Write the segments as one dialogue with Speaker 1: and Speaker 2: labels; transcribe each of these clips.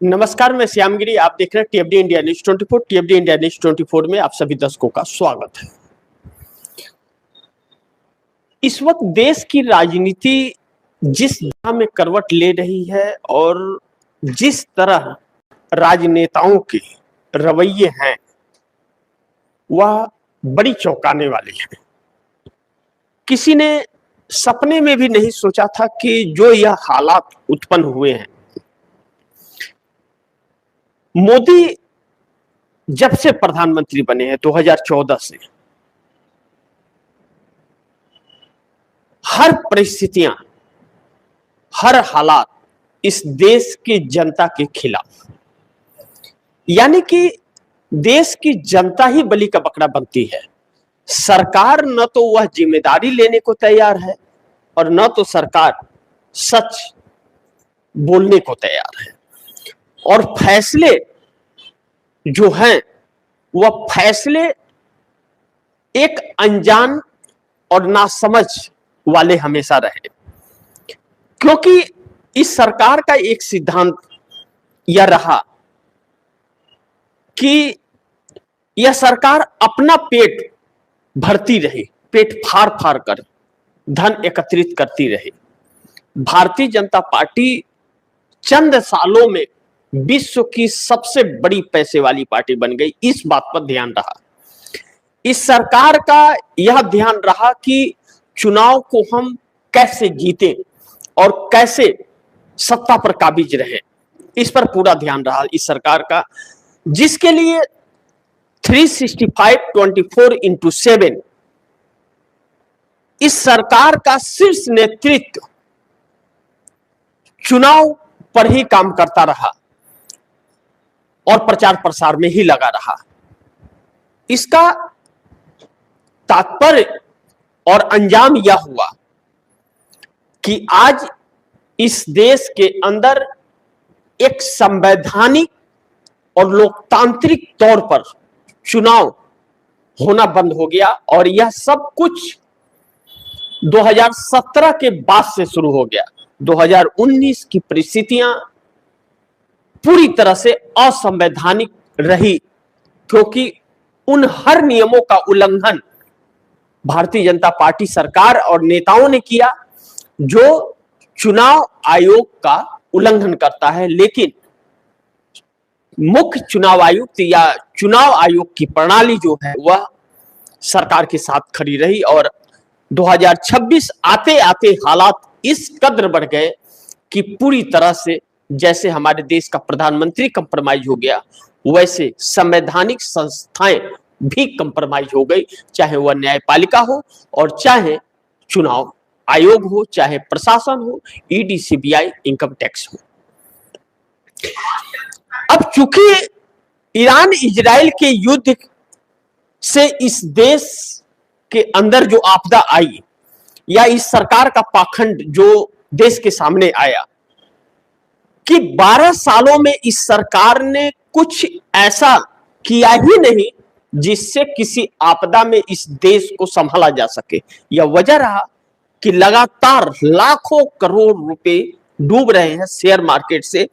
Speaker 1: नमस्कार, मैं श्यामगिरी। आप देख रहे हैं टीएफडी इंडिया न्यूज 24। टीएफडी इंडिया न्यूज 24 में आप सभी दर्शकों का स्वागत है। इस वक्त देश की राजनीति जिस दिशा में करवट ले रही है और जिस तरह राजनेताओं के रवैये हैं, वह बड़ी चौंकाने वाली है। किसी ने सपने में भी नहीं सोचा था कि जो यह हालात उत्पन्न हुए हैं, मोदी जब से प्रधानमंत्री बने हैं 2014 से, हर परिस्थितियां, हर हालात इस देश की जनता के खिलाफ, यानी कि देश की जनता ही बलि का बकरा बनती है। सरकार न तो वह जिम्मेदारी लेने को तैयार है और न तो सरकार सच बोलने को तैयार है। और फैसले जो हैं, वह फैसले एक अनजान और नासमझ वाले हमेशा रहे, क्योंकि इस सरकार का एक सिद्धांत यह रहा कि यह सरकार अपना पेट भरती रहे, पेट फाड़ फाड़ कर धन एकत्रित करती रहे। भारतीय जनता पार्टी चंद सालों में विश्व की सबसे बड़ी पैसे वाली पार्टी बन गई। इस बात पर ध्यान रहा, इस सरकार का यह ध्यान रहा कि चुनाव को हम कैसे जीतें और कैसे सत्ता पर काबिज रहे। इस पर पूरा ध्यान रहा इस सरकार का, जिसके लिए 365/24x7 इस सरकार का शीर्ष नेतृत्व चुनाव पर ही काम करता रहा और प्रचार प्रसार में ही लगा रहा। इसका तात्पर्य और अंजाम यह हुआ कि आज इस देश के अंदर एक संवैधानिक और लोकतांत्रिक तौर पर चुनाव होना बंद हो गया, और यह सब कुछ 2017 के बाद से शुरू हो गया। 2019 की परिस्थितियां पूरी तरह से असंवैधानिक रही, क्योंकि उन हर नियमों का उल्लंघन भारतीय जनता पार्टी सरकार और नेताओं ने किया जो चुनाव आयोग का उल्लंघन करता है। लेकिन मुख्य चुनाव आयुक्त या चुनाव आयोग की प्रणाली जो है, वह सरकार के साथ खड़ी रही। और 2026 आते आते हालात इस कदर बढ़ गए कि पूरी तरह से जैसे हमारे देश का प्रधानमंत्री कंप्रोमाइज हो गया, वैसे संवैधानिक संस्थाएं भी कंप्रोमाइज हो गई, चाहे वह न्यायपालिका हो और चाहे चुनाव आयोग हो, चाहे प्रशासन हो, ईडी, सीबीआई, इनकम टैक्स हो। अब चूंकि ईरान इजराइल के युद्ध से इस देश के अंदर जो आपदा आई, या इस सरकार का पाखंड जो देश के सामने आया कि 12 सालों में इस सरकार ने कुछ ऐसा किया ही नहीं जिससे किसी आपदा में इस देश को संभाला जा सके। यह वजह रहा कि लगातार लाखों करोड़ रुपए डूब रहे हैं शेयर मार्केट से।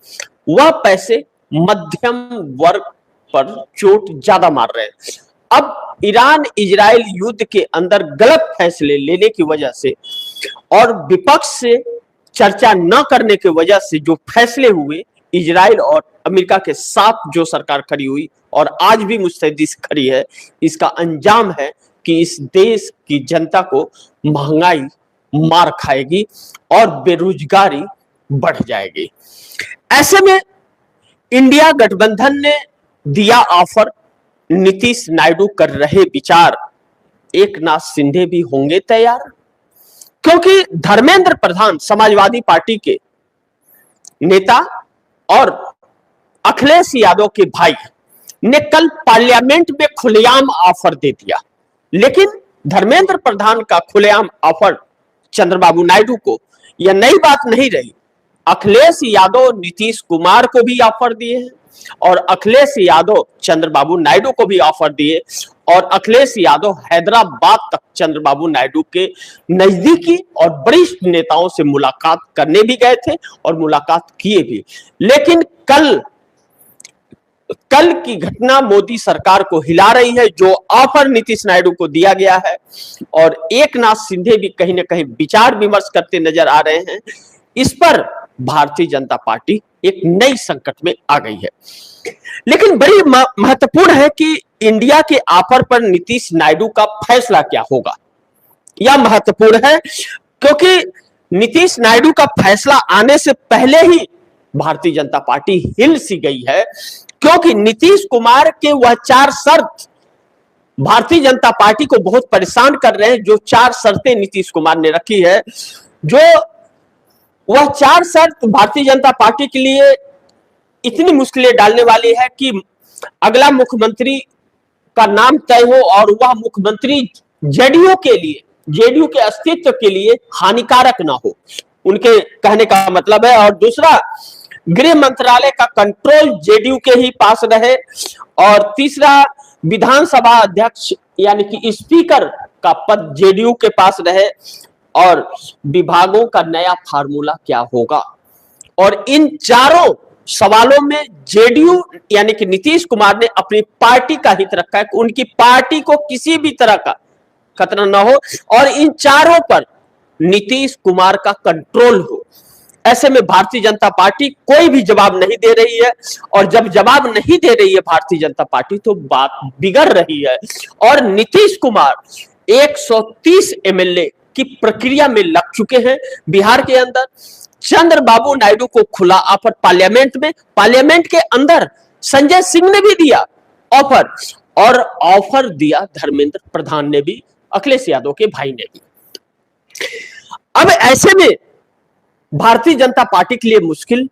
Speaker 1: वह पैसे मध्यम वर्ग पर चोट ज्यादा मार रहे हैं। अब ईरान इजराइल युद्ध के अंदर गलत फैसले लेने की वजह से और विपक्ष से चर्चा न करने की वजह से जो फैसले हुए, इजराइल और अमेरिका के साथ जो सरकार खड़ी हुई और आज भी मुस्तैदी से खड़ी है, इसका अंजाम है कि इस देश की जनता को महंगाई मार खाएगी और बेरोजगारी बढ़ जाएगी। ऐसे में इंडिया गठबंधन ने दिया ऑफर, नीतीश नायडू कर रहे विचार, एकनाथ शिंदे भी होंगे तैयार, क्योंकि धर्मेंद्र प्रधान समाजवादी पार्टी के नेता और अखिलेश यादव के भाई ने कल पार्लियामेंट में खुलेआम ऑफर दे दिया। लेकिन धर्मेंद्र प्रधान का खुलेआम ऑफर चंद्रबाबू नायडू को यह नई बात नहीं रही। अखिलेश यादव नीतीश कुमार को भी ऑफर दिए हैं और अखिलेश यादव चंद्रबाबू नायडू को भी ऑफर दिए, और अखिलेश यादव हैदराबाद तक चंद्रबाबू नायडू के नजदीकी और वरिष्ठ नेताओं से मुलाकात करने भी गए थे और मुलाकात किए भी। लेकिन कल कल की घटना मोदी सरकार को हिला रही है, जो ऑफर नीतीश नायडू को दिया गया है, और एकनाथ शिंदे भी कहीं ना कहीं विचार विमर्श करते नजर आ रहे हैं। इस पर भारतीय जनता पार्टी एक नई संकट में आ गई है। लेकिन बड़ी महत्वपूर्ण है कि इंडिया के ऑफर पर नीतीश नायडू का फैसला क्या होगा, यह महत्वपूर्ण है, क्योंकि नीतीश नायडू का फैसला आने से पहले ही भारतीय जनता पार्टी हिल सी गई है, क्योंकि नीतीश कुमार के वह 4 शर्त भारतीय जनता पार्टी को बहुत परेशान कर रहे हैं। जो 4 शर्तें नीतीश कुमार ने रखी है, जो वह 4 शर्त भारतीय जनता पार्टी के लिए इतनी मुश्किलें डालने वाली है कि अगला मुख्यमंत्री का नाम तय हो और वह मुख्यमंत्री जेडीयू के लिए, जेडीयू के अस्तित्व के लिए हानिकारक ना हो, उनके कहने का मतलब है। और दूसरा, गृह मंत्रालय का कंट्रोल जेडीयू के ही पास रहे। और तीसरा, विधानसभा अध्यक्ष यानी कि स्पीकर का पद जेडीयू के पास रहे। और विभागों का नया फार्मूला क्या होगा। और इन चारों सवालों में जेडीयू यानी कि नीतीश कुमार ने अपनी पार्टी का हित रखा है कि उनकी पार्टी को किसी भी तरह का खतरा ना हो और इन चारों पर नीतीश कुमार का कंट्रोल हो। ऐसे में भारतीय जनता पार्टी कोई भी जवाब नहीं दे रही है, और जब जवाब नहीं दे रही है भारतीय जनता पार्टी तो बात बिगड़ रही है। और नीतीश कुमार 130 एमएलए की प्रक्रिया में लग चुके हैं बिहार के अंदर। चंद्रबाबू नायडू को खुला ऑफर पार्लियामेंट के अंदर संजय सिंह ने भी दिया ऑफर, और ऑफर दिया धर्मेंद्र प्रधान ने भी, अखिलेश यादव के भाई ने भी। अब ऐसे में भारतीय जनता पार्टी के लिए मुश्किल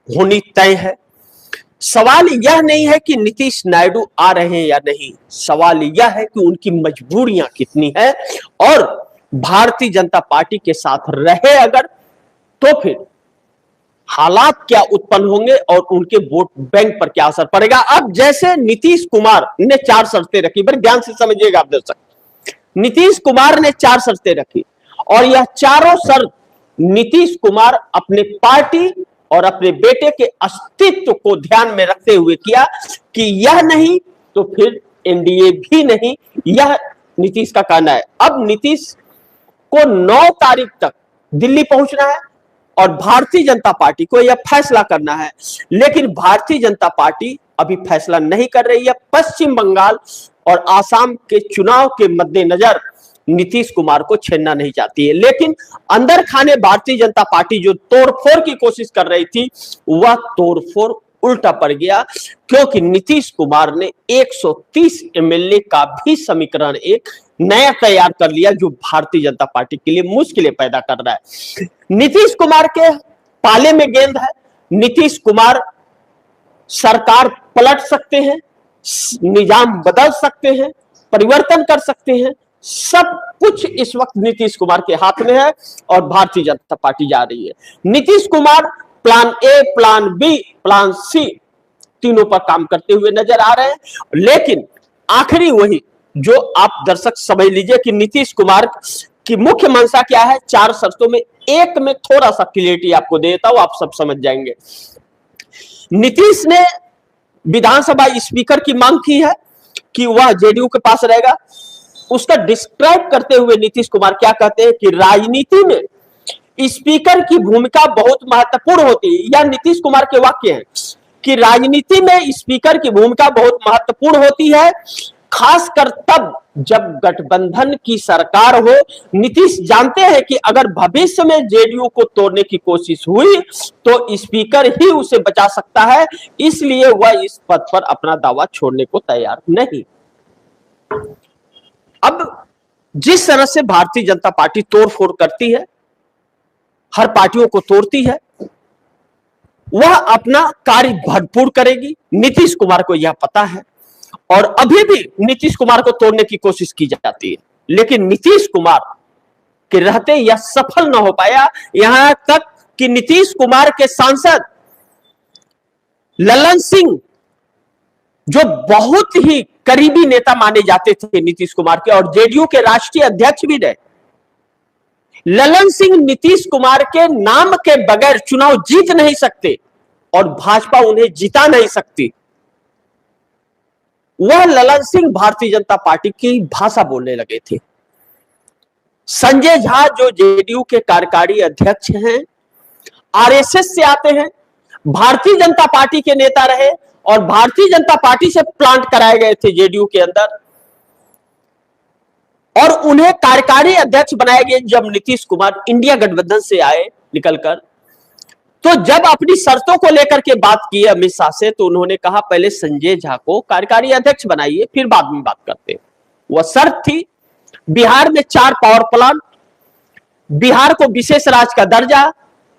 Speaker 1: होनी तय है। सवाल यह नहीं है कि नीतीश नायडू आ रहे हैं या नहीं, सवाल यह है कि उनकी मजबूरियां कितनी है और भारतीय जनता पार्टी के साथ रहे अगर तो फिर हालात क्या उत्पन्न होंगे और उनके वोट बैंक पर क्या असर पड़ेगा। अब जैसे नीतीश कुमार ने 4 शर्तें रखी, बड़े ध्यान से समझिएगा आप दर्शक। नीतीश कुमार ने 4 शर्तें रखी और यह चारों शर्त नीतीश कुमार अपने पार्टी और अपने बेटे के अस्तित्व को ध्यान में रखते हुए किया कि यह नहीं तो फिर एनडीए भी नहीं, यह नीतीश का कहना है। अब नीतीश को 9 तारीख तक दिल्ली पहुंचना है और भारतीय जनता पार्टी को यह फैसला करना है, लेकिन भारतीय जनता पार्टी अभी फैसला नहीं कर रही है। पश्चिम बंगाल और आसाम के चुनाव के मद्देनजर नीतीश कुमार को छेड़ना नहीं चाहती है, लेकिन अंदर खाने भारतीय जनता पार्टी जो तोड़फोड़ की कोशिश कर रही थी वह तोड़फोड़ उल्टा पड़ गया, क्योंकि नीतीश कुमार ने 130 एमएलए का भी समीकरण एक नया तैयार कर लिया, जो भारतीय जनता पार्टी के लिए मुश्किलें पैदा कर रहा है। नीतीश कुमार के पाले में गेंद है। नीतीश कुमार सरकार पलट सकते हैं, निजाम बदल सकते हैं, परिवर्तन कर सकते हैं, सब कुछ इस वक्त नीतीश कुमार के हाथ में है और भारतीय जनता पार्टी जा रही है। Nitish Kumar plan A, plan B, plan C तीनों पर काम करते हुए नजर आ रहे हैं, लेकिन आखिरी वही जो आप दर्शक समझ लीजिए कि नीतीश कुमार की मुख्य मंशा क्या है। 4 शर्तों में एक में थोड़ा सा क्लियरिटी आपको दे देता हूं, आप सब समझ जाएंगे। नीतीश ने विधानसभा स्पीकर की मांग की है कि वह जेडीयू के पास रहेगा। उसका डिस्क्राइब करते हुए नीतीश कुमार क्या कहते हैं कि राजनीति में स्पीकर की भूमिका बहुत महत्वपूर्ण होती है। यह नीतीश कुमार के वाक्य हैं कि राजनीति में स्पीकर की भूमिका बहुत महत्वपूर्ण होती है, खासकर तब जब गठबंधन की सरकार हो। नीतीश जानते हैं कि अगर भविष्य में जेडीयू को तोड़ने की कोशिश हुई तो स्पीकर ही उसे बचा सकता है, इसलिए वह इस पद पर अपना दावा छोड़ने को तैयार नहीं। अब जिस तरह से भारतीय जनता पार्टी तोड़फोड़ करती है, हर पार्टियों को तोड़ती है, वह अपना कार्य भरपूर करेगी। नीतीश कुमार को यह पता है और अभी भी नीतीश कुमार को तोड़ने की कोशिश की जाती है, लेकिन नीतीश कुमार के रहते यह सफल न हो पाया। यहां तक कि नीतीश कुमार के सांसद ललन सिंह, जो बहुत ही करीबी नेता माने जाते थे नीतीश कुमार के और जेडीयू के राष्ट्रीय अध्यक्ष भी रहे, ललन सिंह नीतीश कुमार के नाम के बगैर चुनाव जीत नहीं सकते और भाजपा उन्हें जिता नहीं सकती। वह ललन सिंह भारतीय जनता पार्टी की भाषा बोलने लगे थे। संजय झा जो जेडीयू के कार्यकारी अध्यक्ष हैं, आरएसएस से आते हैं, भारतीय जनता पार्टी के नेता रहे और भारतीय जनता पार्टी से प्लांट कराए गए थे जेडीयू के अंदर, और उन्हें कार्यकारी अध्यक्ष बनाया गया जब नीतीश कुमार इंडिया गठबंधन से आए निकलकर। तो जब अपनी शर्तों को लेकर के बात की अमित शाह से, तो उन्होंने कहा पहले संजय झा को कार्यकारी अध्यक्ष बनाइए, फिर बाद में बात करते। वह शर्त थी बिहार में 4 पावर प्लांट, बिहार को विशेष राज्य का दर्जा,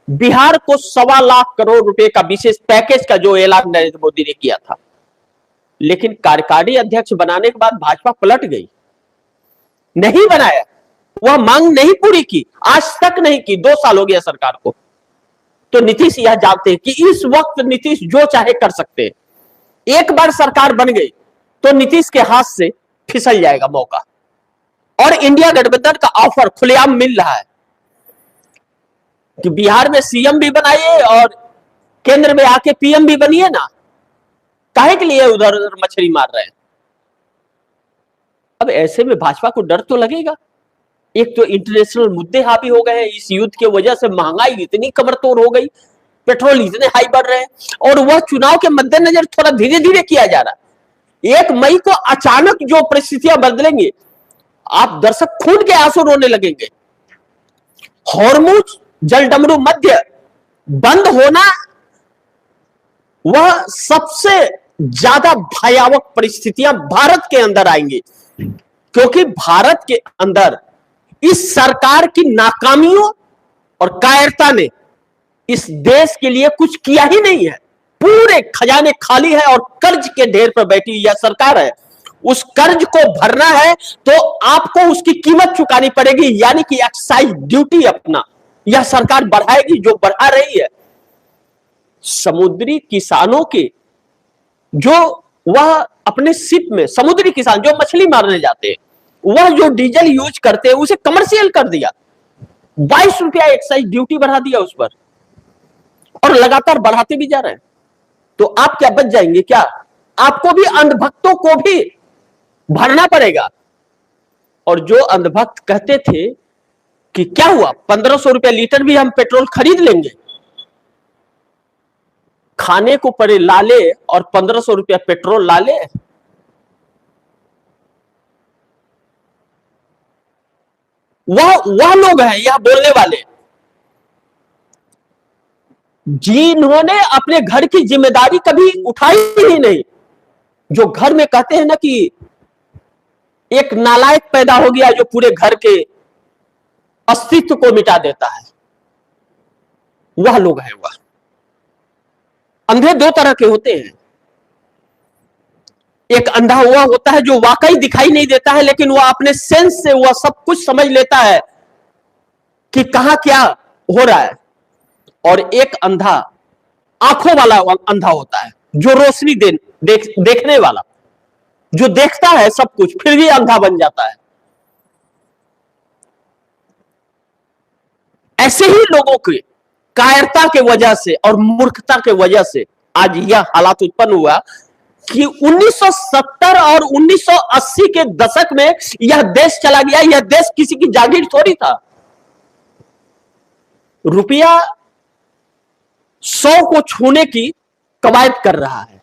Speaker 1: बिहार को 1.25 लाख करोड़ रुपए का विशेष पैकेज का जो ऐलान नरेंद्र मोदी ने किया था। लेकिन कार्यकारी अध्यक्ष बनाने के बाद भाजपा पलट गई, नहीं बनाया, वह मांग नहीं पूरी की, आज तक नहीं की। 2 साल हो गया सरकार को। तो नीतीश यह जानते हैं कि इस वक्त नीतीश जो चाहे कर सकते हैं। एक बार सरकार बन गई तो नीतीश के हाथ से फिसल जाएगा मौका, और इंडिया गठबंधन का ऑफर खुलेआम मिल रहा है कि बिहार में सीएम भी बनाइए और केंद्र में आके पीएम भी बनिए ना, काहे के लिए उधर उधर मछली मार रहे हैं। अब ऐसे में भाजपा को डर तो लगेगा। एक तो इंटरनेशनल मुद्दे हावी हो गए हैं, इस युद्ध की वजह से महंगाई इतनी कमरतोड़ हो गई, पेट्रोल इतने हाई बढ़ रहे हैं, और वह चुनाव के मद्देनजर थोड़ा धीरे धीरे किया जा रहा है। 1 मई को अचानक जो परिस्थितियां बदलेंगी, आप दर्शक खून के आंसू रोने लगेंगे। हॉर्मुज जलडमरू मध्य बंद होना वह सबसे ज्यादा भयावह परिस्थितियां भारत के अंदर आएंगी, क्योंकि भारत के अंदर इस सरकार की नाकामियों और कायरता ने इस देश के लिए कुछ किया ही नहीं है। पूरे खजाने खाली है और कर्ज के ढेर पर बैठी यह सरकार है। उस कर्ज को भरना है तो आपको उसकी कीमत चुकानी पड़ेगी, यानी कि एक्साइज ड्यूटी अपना यह सरकार बढ़ाएगी, जो बढ़ा रही है। समुद्री किसानों के जो वह अपने शिप में, समुद्री किसान जो मछली मारने जाते हैं, वह जो डीजल यूज करते हैं उसे कमर्शियल कर दिया, 22 रुपया एक्साइज ड्यूटी बढ़ा दिया उस पर, और लगातार बढ़ाते भी जा रहे हैं। तो आप क्या बच जाएंगे क्या? आपको भी अंधभक्तों को भी भरना पड़ेगा। और जो अंधभक्त कहते थे कि क्या हुआ 1500 रुपया लीटर भी हम पेट्रोल खरीद लेंगे, खाने को पड़े लाले और 1500 रुपया पेट्रोल लाले, वह लोग हैं यह बोलने वाले जिन्होंने अपने घर की जिम्मेदारी कभी उठाई ही नहीं। जो घर में कहते हैं ना कि एक नालायक पैदा हो गया जो पूरे घर के अस्तित्व को मिटा देता है, वह लोग हैं। वह अंधे 2 तरह के होते हैं। एक अंधा हुआ होता है जो वाकई दिखाई नहीं देता है, लेकिन वह अपने सेंस से वह सब कुछ समझ लेता है कि कहां क्या हो रहा है। और एक अंधा आंखों वाला अंधा होता है, जो रोशनी देखने वाला, जो देखता है सब कुछ फिर भी अंधा बन जाता है। ऐसे ही लोगों की कायरता के वजह से और मूर्खता के वजह से आज यह हालात उत्पन्न हुआ कि 1970 और 1980 के दशक में यह देश चला गया। यह देश किसी की जागीर थोड़ी था। रुपया 100 को छूने की कवायद कर रहा है,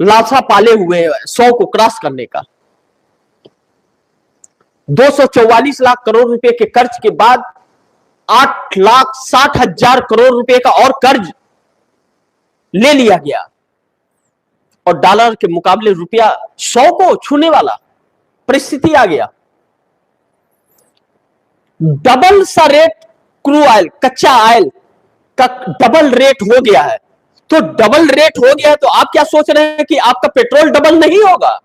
Speaker 1: लालसा पाले हुए 100 को क्रॉस करने का। 244 लाख करोड़ रुपए के कर्ज के बाद 8,60,000 करोड़ रुपए का और कर्ज ले लिया गया, और डॉलर के मुकाबले रुपया 100 को छूने वाला परिस्थिति आ गया। डबल सा रेट क्रू ऑयल, कच्चा ऑयल का डबल रेट हो गया है। तो डबल रेट हो गया है तो आप क्या सोच रहे हैं कि आपका पेट्रोल डबल नहीं होगा?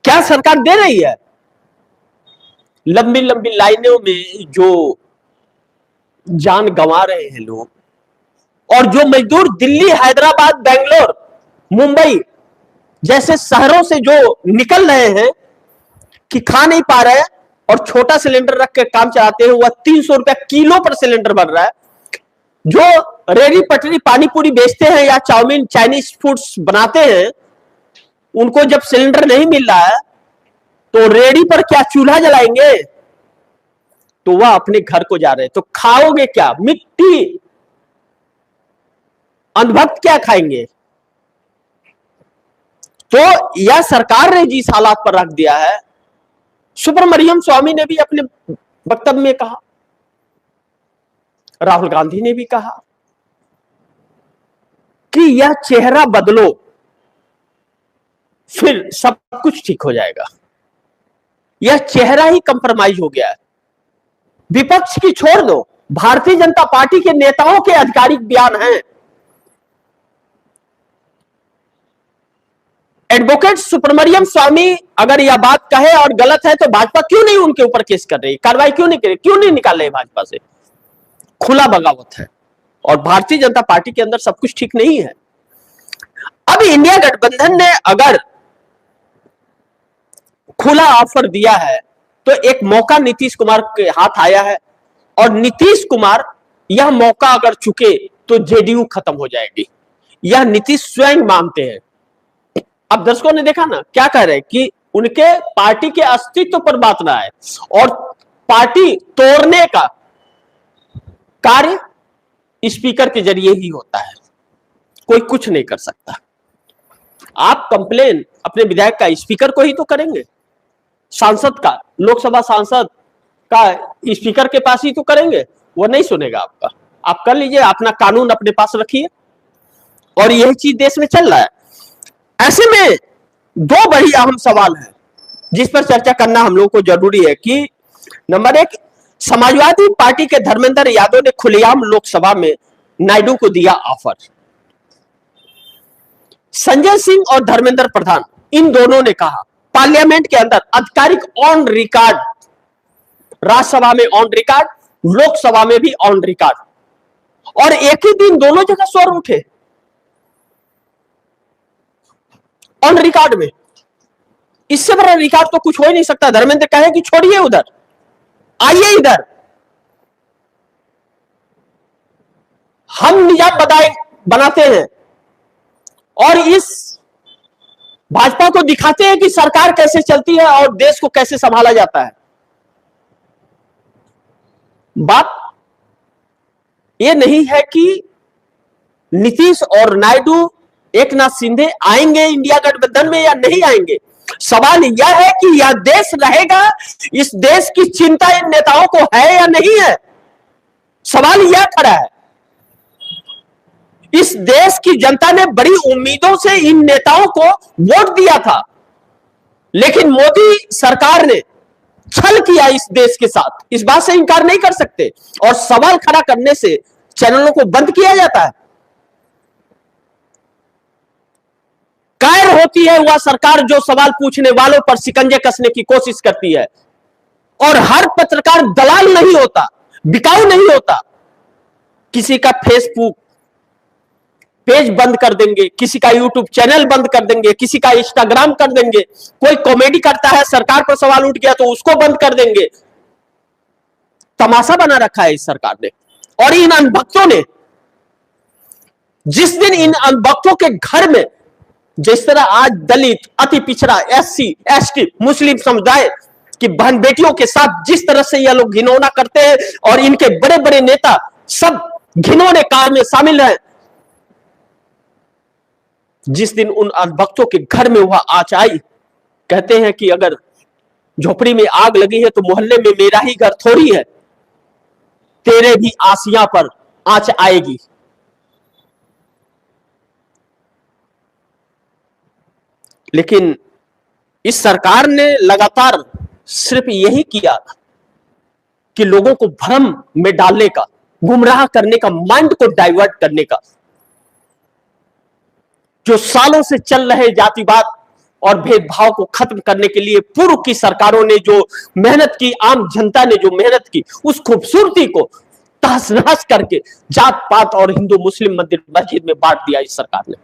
Speaker 1: क्या सरकार दे रही है? लंबी लंबी लाइनों में जो जान गंवा रहे हैं लोग, और जो मजदूर दिल्ली, हैदराबाद, बेंगलोर, मुंबई जैसे शहरों से जो निकल रहे हैं कि खा नहीं पा रहे हैं और छोटा सिलेंडर रख के काम चलाते हैं, वह 300 रुपया किलो पर सिलेंडर बन रहा है। जो रेडी पटरी पानी पूरी बेचते हैं या चाउमीन चाइनीज फूड्स बनाते हैं, उनको जब सिलेंडर नहीं मिल रहा है तो रेडी पर क्या चूल्हा जलाएंगे? तो वह अपने घर को जा रहे हैं, तो खाओगे क्या? मिट्टी। अंधभक्त क्या खाएंगे? तो यह सरकार ने जिस हालात पर रख दिया है, सुब्रमण्यम स्वामी ने भी अपने वक्तव्य में कहा, राहुल गांधी ने भी कहा कि यह चेहरा बदलो, फिर सब कुछ ठीक हो जाएगा। यह चेहरा ही कंप्रोमाइज हो गया है। विपक्ष की छोड़ दो, भारतीय जनता पार्टी के नेताओं के आधिकारिक बयान हैं। एडवोकेट सुब्रमण्यम स्वामी अगर यह बात कहे और गलत है तो भाजपा क्यों नहीं उनके ऊपर केस कर रही, कार्रवाई क्यों नहीं कर रही, क्यों नहीं निकाल रही भाजपा से? खुला बगावत है और भारतीय जनता पार्टी के अंदर सब कुछ ठीक नहीं है। अब इंडिया गठबंधन ने अगर खुला ऑफर दिया है तो एक मौका नीतीश कुमार के हाथ आया है और नीतीश कुमार यह मौका अगर चुके तो जेडीयू खत्म हो जाएगी, यह नीतीश स्वयं मानते हैं। अब दर्शकों ने देखा ना क्या कह रहे हैं कि उनके पार्टी के अस्तित्व पर बात ना है और पार्टी तोड़ने का कार्य स्पीकर के जरिए ही होता है, कोई कुछ नहीं कर सकता। आप कंप्लेन अपने विधायक का स्पीकर को ही तो करेंगे, सांसद का, लोकसभा सांसद का स्पीकर के पास ही तो करेंगे, वो नहीं सुनेगा आपका। आप कर लीजिए, अपना कानून अपने पास रखिए। और यही चीज देश में चल रहा है। ऐसे में दो बड़ी अहम सवाल है जिस पर चर्चा करना हम लोगों को जरूरी है कि नंबर एक, समाजवादी पार्टी के धर्मेंद्र यादव ने खुलेआम लोकसभा में नायडू को दिया ऑफर। संजय सिंह और धर्मेंद्र प्रधान इन दोनों ने कहा पार्लियामेंट के अंदर आधिकारिक ऑन रिकॉर्ड, राज्यसभा में ऑन रिकॉर्ड, लोकसभा में भी ऑन रिकॉर्ड, और एक ही दिन दोनों जगह स्वर उठे ऑन रिकॉर्ड में। इससे बड़ा रिकॉर्ड तो कुछ हो ही नहीं सकता। धर्मेंद्र कहे कि छोड़िए उधर, आइए इधर, हम निजात बनाते हैं और इस भाजपा को दिखाते हैं कि सरकार कैसे चलती है और देश को कैसे संभाला जाता है। बात यह नहीं है कि नीतीश और नायडू, एकनाथ शिंदे आएंगे इंडिया गठबंधन में या नहीं आएंगे। सवाल यह है कि यह देश रहेगा, इस देश की चिंता इन नेताओं को है या नहीं है। सवाल यह खड़ा है। इस देश की जनता ने बड़ी उम्मीदों से इन नेताओं को वोट दिया था, लेकिन मोदी सरकार ने छल किया इस देश के साथ, इस बात से इंकार नहीं कर सकते। और सवाल खड़ा करने से चैनलों को बंद किया जाता है। कायर होती है वह सरकार जो सवाल पूछने वालों पर शिकंजे कसने की कोशिश करती है। और हर पत्रकार दलाल नहीं होता, बिकाऊ नहीं होता। किसी का फेसबुक पेज बंद कर देंगे, किसी का यूट्यूब चैनल बंद कर देंगे, किसी का इंस्टाग्राम कर देंगे। कोई कॉमेडी करता है, सरकार पर सवाल उठ गया तो उसको बंद कर देंगे। तमाशा बना रखा है इस सरकार ने। और इन अनभक्तों ने, जिस दिन इन अनभक्तों के घर में जिस तरह आज दलित, अति पिछड़ा, एससी, एसटी, मुस्लिम समुदाय की बहन बेटियों के साथ जिस तरह से यह लोग घिनौना करते हैं और इनके बड़े बड़े नेता सब घिनौने कार्य में शामिल हैं, जिस दिन उन अनभक्तों के घर में वह आंच आई, कहते हैं कि अगर झोपड़ी में आग लगी है तो मोहल्ले में मेरा ही घर थोड़ी है, तेरे भी आसिया पर आंच आएगी। लेकिन इस सरकार ने लगातार सिर्फ यही किया कि लोगों को भ्रम में डालने का, गुमराह करने का, माइंड को डाइवर्ट करने का। जो सालों से चल रहे जातिवाद और भेदभाव को खत्म करने के लिए पूर्व की सरकारों ने जो मेहनत की, आम जनता ने जो मेहनत की, उस खूबसूरती को तहस नहस करके जात पात और हिंदू मुस्लिम मंदिर मस्जिद में बांट दिया इस सरकार ने।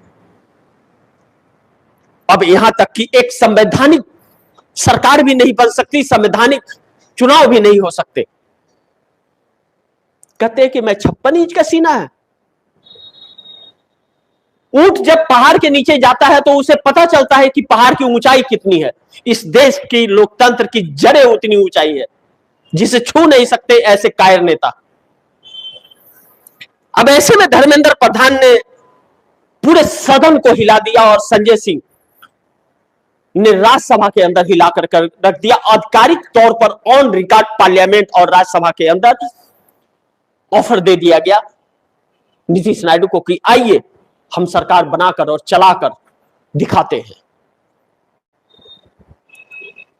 Speaker 1: अब यहां तक कि एक संवैधानिक सरकार भी नहीं बन सकती, संवैधानिक चुनाव भी नहीं हो सकते। कहते हैं कि मैं 56 इंच का सीना है, ऊंट जब पहाड़ के नीचे जाता है तो उसे पता चलता है कि पहाड़ की ऊंचाई कितनी है। इस देश की लोकतंत्र की जड़ें उतनी ऊंचाई है जिसे छू नहीं सकते ऐसे कायर नेता। अब ऐसे में धर्मेंद्र प्रधान ने पूरे सदन को हिला दिया और संजय सिंह ने राज्यसभा के अंदर हिलाकर रख दिया। आधिकारिक तौर पर ऑन रिकॉर्ड पार्लियामेंट और राज्यसभा के अंदर ऑफर दे दिया गया नीतीश नायडू को कि आइए हम सरकार बनाकर और चलाकर दिखाते हैं।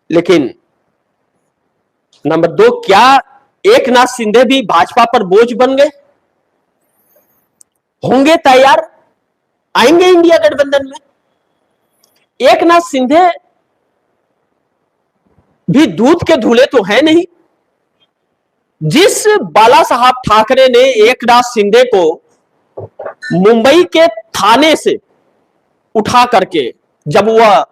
Speaker 1: लेकिन नंबर 2, क्या एकनाथ शिंदे भी भाजपा पर बोझ बन गए? होंगे तैयार, आएंगे इंडिया गठबंधन में। एकनाथ शिंदे भी दूध के धूले तो है नहीं। जिस बाला साहब ठाकरे ने एकनाथ शिंदे को मुंबई के थाने से उठा करके, जब वह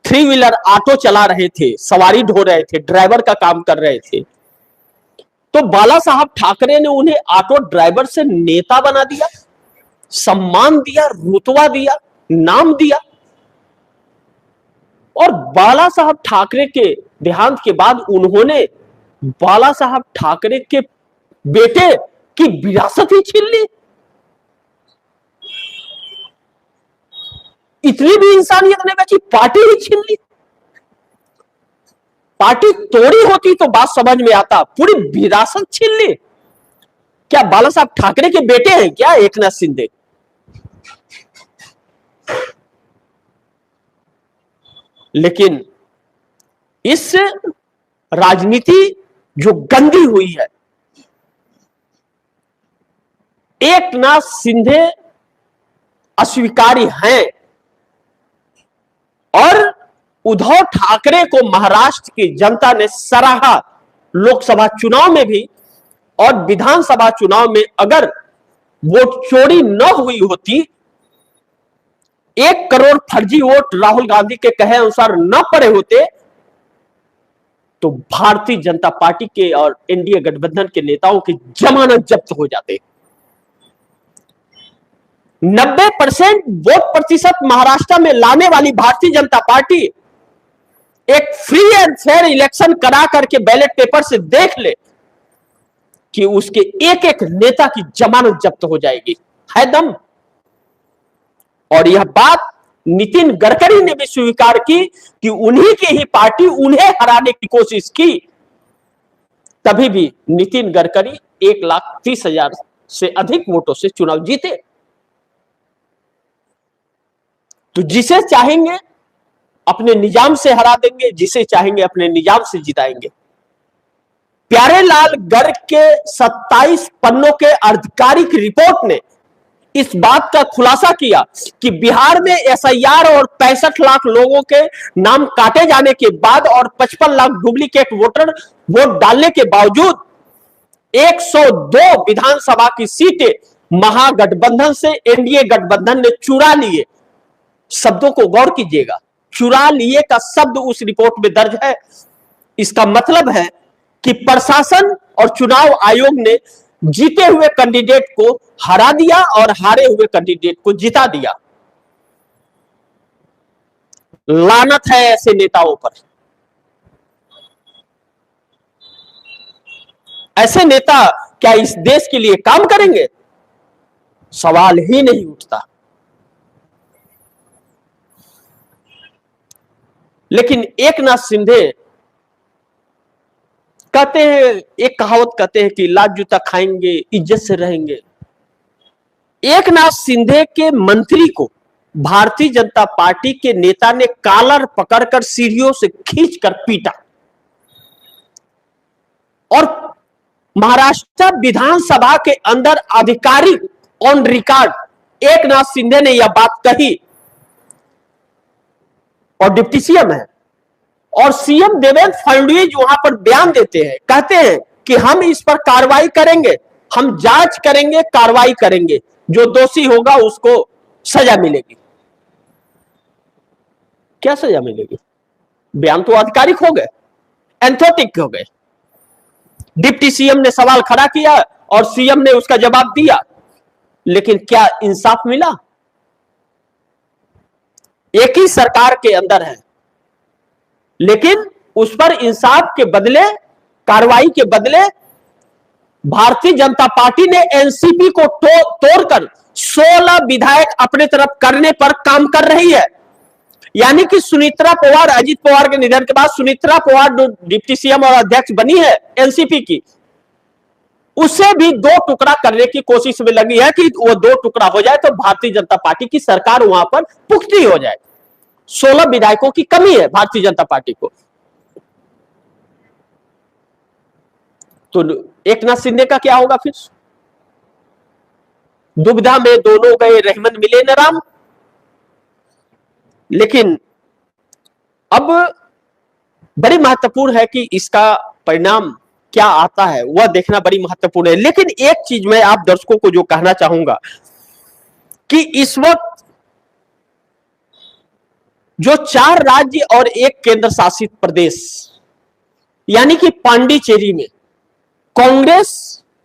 Speaker 1: 3 व्हीलर ऑटो चला रहे थे, सवारी ढो रहे थे, ड्राइवर का काम कर रहे थे, तो बाला साहब ठाकरे ने उन्हें ऑटो ड्राइवर से नेता बना दिया, सम्मान दिया, रुतबा दिया, नाम दिया। और बाला साहब ठाकरे के देहांत के बाद उन्होंने बाला साहब ठाकरे के बेटे की विरासत ही छीन ली। इतनी भी इंसानियत नहीं बची, पार्टी ही छीन ली। पार्टी तोड़ी होती तो बात समझ में आता, पूरी विरासत छीन ली। क्या बाला साहब ठाकरे के बेटे हैं क्या एकनाथ शिंदे? लेकिन इस राजनीति जो गंदी हुई है, एकनाथ शिंदे अस्वीकारी हैं और उद्धव ठाकरे को महाराष्ट्र की जनता ने सराहा। लोकसभा चुनाव में भी और विधानसभा चुनाव में अगर वोट चोरी न हुई होती, 1 करोड़ फर्जी वोट राहुल गांधी के कहे अनुसार न पड़े होते, तो भारतीय जनता पार्टी के और एनडीए गठबंधन के नेताओं की जमानत जब्त हो जाते। 90% वोट प्रतिशत महाराष्ट्र में लाने वाली भारतीय जनता पार्टी एक फ्री एंड फेयर इलेक्शन करा करके बैलेट पेपर से देख ले कि उसके एक एक नेता की जमानत जब्त हो जाएगी। है दम। और यह बात नितिन गडकरी ने भी स्वीकार की कि उन्हीं की ही पार्टी उन्हें हराने की कोशिश की, तभी भी नितिन गडकरी 1,30,000 से अधिक वोटों से चुनाव जीते। तो जिसे चाहेंगे अपने निजाम से हरा देंगे, जिसे चाहेंगे अपने निजाम से जिताएंगे। प्यारेलाल गर्ग के 27 पन्नों के आधिकारिक रिपोर्ट ने इस बात का खुलासा किया कि बिहार में एसआईआर और 65 लाख लोगों के नाम काटे जाने के बाद और 55 लाख डुप्लीकेट वोटर वोट डालने के बावजूद 102 विधानसभा की सीटें महागठबंधन से एनडीए गठबंधन ने चुरा लिए। शब्दों को गौर कीजिएगा, चुरा लिए का शब्द उस रिपोर्ट में दर्ज है। इसका मतलब है कि प्रशासन और चुनाव आयोग ने जीते हुए कैंडिडेट को हरा दिया और हारे हुए कैंडिडेट को जिता दिया। लानत है ऐसे नेताओं पर। ऐसे नेता क्या इस देश के लिए काम करेंगे? सवाल ही नहीं उठता। लेकिन एकनाथ शिंदे कहते हैं, एक कहावत कहते हैं कि लात जूता खाएंगे इज्जत से रहेंगे। एकनाथ शिंदे के मंत्री को भारतीय जनता पार्टी के नेता ने कॉलर पकड़कर सीढ़ियों से खींचकर पीटा और महाराष्ट्र विधानसभा के अंदर आधिकारिक ऑन रिकॉर्ड एकनाथ शिंदे ने यह बात कही। और डिप्टी सीएम है और सीएम देवेंद्र फडणवीस वहां पर बयान देते हैं, कहते हैं कि हम इस पर कार्रवाई करेंगे, हम जांच करेंगे, कार्रवाई करेंगे, जो दोषी होगा उसको सजा मिलेगी। क्या सजा मिलेगी? बयान तो आधिकारिक हो गए, एंथोटिक हो गए। डिप्टी सीएम ने सवाल खड़ा किया और सीएम ने उसका जवाब दिया, लेकिन क्या इंसाफ मिला? एक ही सरकार के अंदर है, लेकिन उस पर इंसाफ के बदले, कार्रवाई के बदले भारतीय जनता पार्टी ने एनसीपी को तोड़कर 16 विधायक अपने तरफ करने पर काम कर रही है। यानी कि सुनीत्रा पवार, अजित पवार के निधन के बाद सुनीत्रा पवार जो डिप्टी सीएम और अध्यक्ष बनी है एनसीपी की, उसे भी दो टुकड़ा करने की कोशिश में लगी है कि वो दो टुकड़ा हो जाए तो भारतीय जनता पार्टी की सरकार वहां पर पुख्ती हो जाए। 16 विधायकों की कमी है भारतीय जनता पार्टी को। तो एकनाथ शिंदे का क्या होगा फिर? दुविधा में दोनों गए रहमन मिले न राम। लेकिन अब बड़ी महत्वपूर्ण है कि इसका परिणाम क्या आता है, वह देखना बड़ी महत्वपूर्ण है। लेकिन एक चीज मैं आप दर्शकों को जो कहना चाहूंगा कि इस वक्त जो 4 राज्य और 1 केंद्र शासित प्रदेश यानी कि पांडिचेरी में कांग्रेस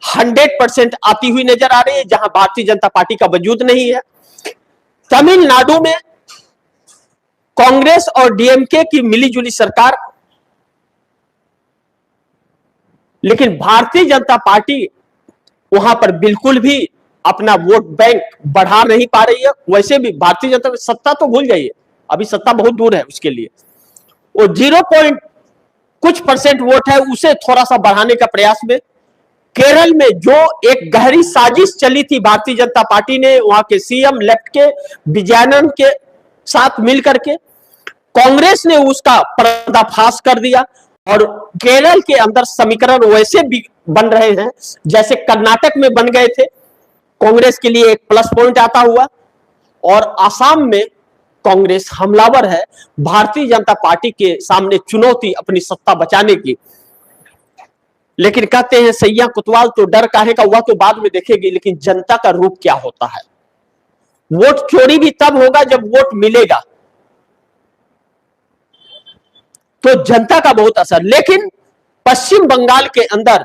Speaker 1: 100% आती हुई नजर आ रही है, जहां भारतीय जनता पार्टी का वजूद नहीं है। तमिलनाडु में कांग्रेस और डीएमके की मिलीजुली सरकार, लेकिन भारतीय जनता पार्टी वहां पर बिल्कुल भी अपना वोट बैंक बढ़ा नहीं पा रही है। वैसे भी भारतीय जनता सत्ता तो भूल जाइए, अभी सत्ता बहुत दूर है उसके लिए। वो 0 कुछ % वोट है, उसे थोड़ा सा बढ़ाने का प्रयास में। केरल में जो एक गहरी साजिश चली थी भारतीय जनता पार्टी ने वहां के सीएम लेफ्ट के विजयानंद के साथ मिलकर के, कांग्रेस ने उसका पर्दाफाश कर दिया और केरल के अंदर समीकरण वैसे भी बन रहे हैं जैसे कर्नाटक में बन गए थे। कांग्रेस के लिए एक प्लस पॉइंट आता हुआ। और आसाम में कांग्रेस हमलावर है, भारतीय जनता पार्टी के सामने चुनौती अपनी सत्ता बचाने की। लेकिन कहते हैं सैया कुतवाल तो डर काहे का, हुआ तो बाद में देखेगी। लेकिन जनता का रूप क्या होता है? वोट चोरी भी तब होगा जब वोट मिलेगा, तो जनता का बहुत असर। लेकिन पश्चिम बंगाल के अंदर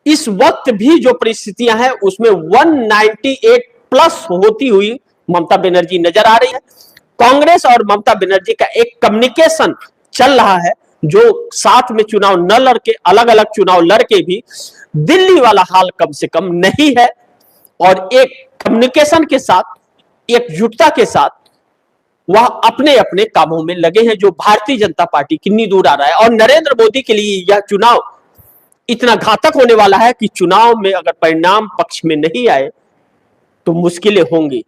Speaker 1: इस वक्त भी जो परिस्थितियां हैं उसमें 198+ होती हुई ममता बनर्जी नजर आ रही है। कांग्रेस और ममता बनर्जी का एक कम्युनिकेशन चल रहा है, जो साथ में चुनाव न लड़के, अलग अलग चुनाव लड़के भी दिल्ली वाला हाल कम से कम नहीं है। और एक कम्युनिकेशन के साथ, एकजुटता के साथ वह अपने अपने कामों में लगे हैं, जो भारतीय जनता पार्टी कितनी दूर आ रहा है। और नरेंद्र मोदी के लिए यह चुनाव इतना घातक होने वाला है कि चुनाव में अगर परिणाम पक्ष में नहीं आए तो मुश्किलें होंगी।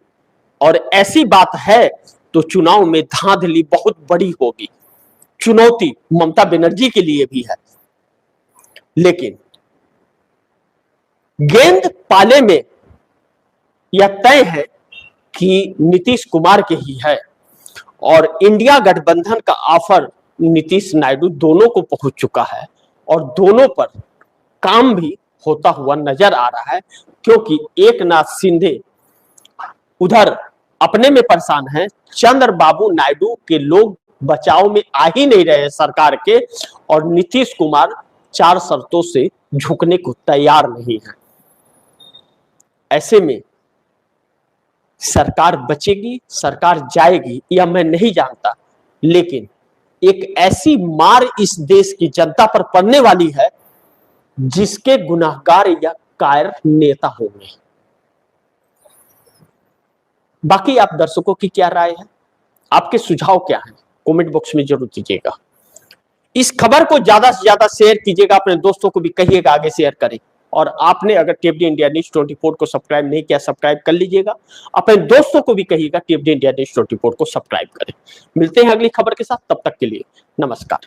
Speaker 1: और ऐसी बात है तो चुनाव में धांधली बहुत बड़ी होगी। चुनौती ममता बनर्जी के लिए भी है। लेकिन गेंद पाले में यह तय है कि नीतीश कुमार के ही है। और इंडिया गठबंधन का ऑफर नीतीश नायडू दोनों को पहुंच चुका है और दोनों पर काम भी होता हुआ नजर आ रहा है। क्योंकि एकनाथ शिंदे उधर अपने में परेशान है, चंद्रबाबू नायडू के लोग बचाव में आ ही नहीं रहे सरकार के, और नीतीश कुमार 4 शर्तों से झुकने को तैयार नहीं है। ऐसे में सरकार बचेगी, सरकार जाएगी, यह मैं नहीं जानता। लेकिन एक ऐसी मार इस देश की जनता पर पड़ने वाली है जिसके गुनाहगार या कायर नेता होंगे। बाकी आप दर्शकों की क्या राय है, आपके सुझाव क्या हैं, कमेंट बॉक्स में जरूर दीजिएगा। इस खबर को ज्यादा से ज्यादा शेयर कीजिएगा, अपने दोस्तों को भी कहिएगा आगे शेयर करें। और आपने अगर टीएफडी इंडिया न्यूज 24 को सब्सक्राइब नहीं किया, सब्सक्राइब कर लीजिएगा। अपने दोस्तों को भी कहिएगा टीएफडी इंडिया न्यूज 24 को सब्सक्राइब करें। मिलते हैं अगली खबर के साथ, तब तक के लिए नमस्कार।